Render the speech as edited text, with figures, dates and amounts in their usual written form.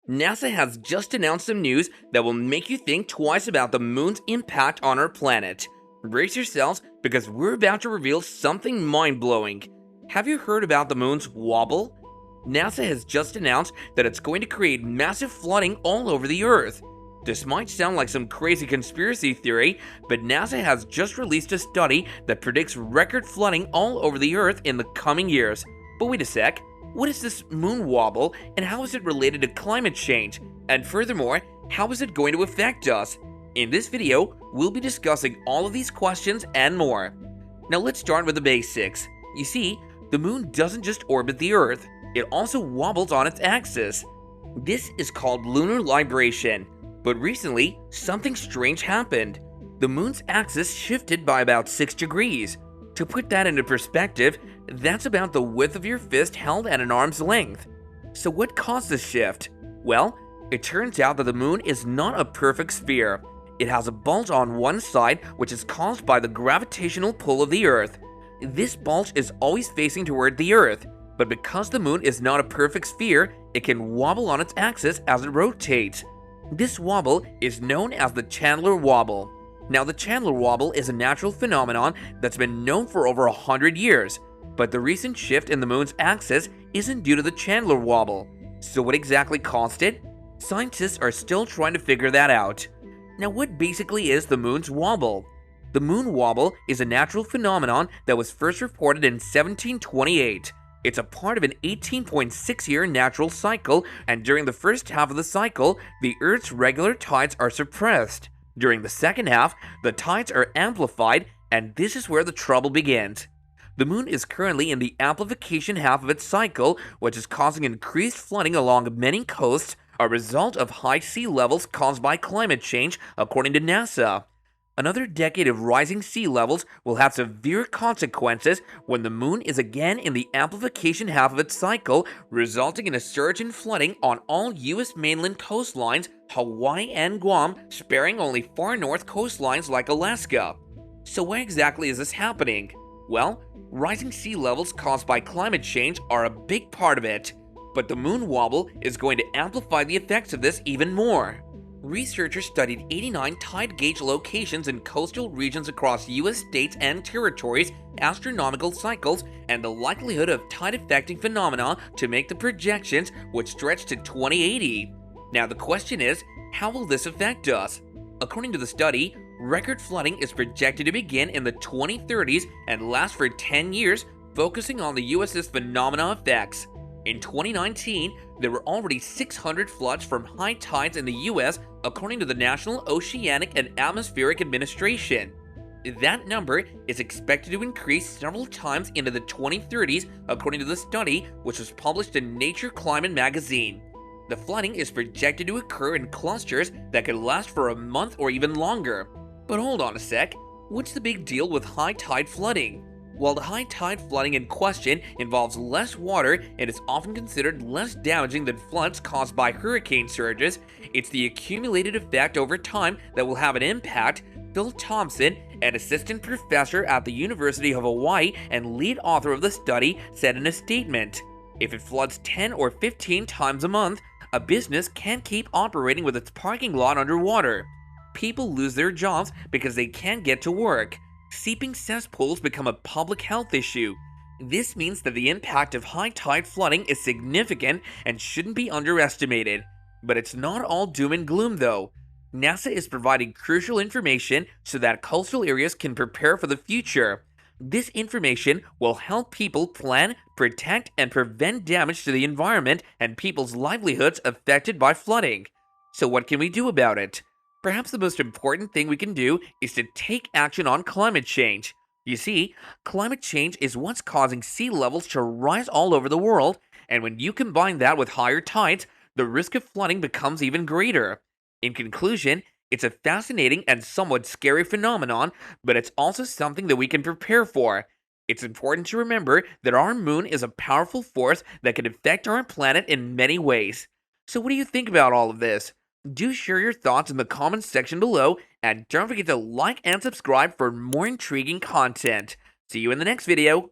NASA has just announced some news that will make you think twice about the moon's impact on our planet. Brace yourselves because we're about to reveal something mind blowing. Have you heard about the moon's wobble? NASA has just announced that it's going to create massive flooding all over the Earth. This might sound like some crazy conspiracy theory, but NASA has just released a study that predicts record flooding all over the Earth in the coming years. But wait a sec. What is this moon wobble, and how is it related to climate change? And furthermore, how is it going to affect us? In this video, we'll be discussing all of these questions and more. Now let's start with the basics. You see, the moon doesn't just orbit the Earth, it also wobbles on its axis. This is called lunar libration. But recently, something strange happened. The moon's axis shifted by about 6 degrees. To put that into perspective, that's about the width of your fist held at an arm's length. So what caused this shift? Well, it turns out that the moon is not a perfect sphere. It has a bulge on one side which is caused by the gravitational pull of the Earth. This bulge is always facing toward the Earth, but because the moon is not a perfect sphere, it can wobble on its axis as it rotates. This wobble is known as the Chandler wobble. Now, the Chandler wobble is a natural phenomenon that's been known for over 100 years, but the recent shift in the moon's axis isn't due to the Chandler wobble. So what exactly caused it? Scientists are still trying to figure that out. Now, what basically is the moon's wobble? The moon wobble is a natural phenomenon that was first reported in 1728. It's a part of an 18.6-year natural cycle, and during the first half of the cycle, the Earth's regular tides are suppressed. During the second half, the tides are amplified, and this is where the trouble begins. The moon is currently in the amplification half of its cycle, which is causing increased flooding along many coasts, a result of high sea levels caused by climate change, according to NASA. Another decade of rising sea levels will have severe consequences when the moon is again in the amplification half of its cycle, resulting in a surge in flooding on all U.S. mainland coastlines, Hawaii and Guam, sparing only far north coastlines like Alaska. So why exactly is this happening? Well, rising sea levels caused by climate change are a big part of it, but the moon wobble is going to amplify the effects of this even more. Researchers studied 89 tide gauge locations in coastal regions across U.S. states and territories, astronomical cycles, and the likelihood of tide-affecting phenomena to make the projections, which stretch to 2080. Now the question is, how will this affect us? According to the study, record flooding is projected to begin in the 2030s and last for 10 years, focusing on the U.S.'s phenomena effects. In 2019, there were already 600 floods from high tides in the U.S., according to the National Oceanic and Atmospheric Administration. That number is expected to increase several times into the 2030s, according to the study, which was published in Nature Climate magazine. The flooding is projected to occur in clusters that could last for a month or even longer. But hold on a sec, what's the big deal with high tide flooding? While the high tide flooding in question involves less water and is often considered less damaging than floods caused by hurricane surges, it's the accumulated effect over time that will have an impact, Phil Thompson, an assistant professor at the University of Hawaii and lead author of the study, said in a statement. If it floods 10 or 15 times a month, a business can't keep operating with its parking lot underwater. People lose their jobs because they can't get to work. Seeping cesspools become a public health issue. This means that the impact of high tide flooding is significant and shouldn't be underestimated. But it's not all doom and gloom though. NASA is providing crucial information so that coastal areas can prepare for the future. This information will help people plan, protect, and prevent damage to the environment and people's livelihoods affected by flooding. So what can we do about it? Perhaps the most important thing we can do is to take action on climate change. You see, climate change is what's causing sea levels to rise all over the world, and when you combine that with higher tides, the risk of flooding becomes even greater. In conclusion, it's a fascinating and somewhat scary phenomenon, but it's also something that we can prepare for. It's important to remember that our moon is a powerful force that can affect our planet in many ways. So what do you think about all of this? Do share your thoughts in the comments section below, and don't forget to like and subscribe for more intriguing content. See you in the next video.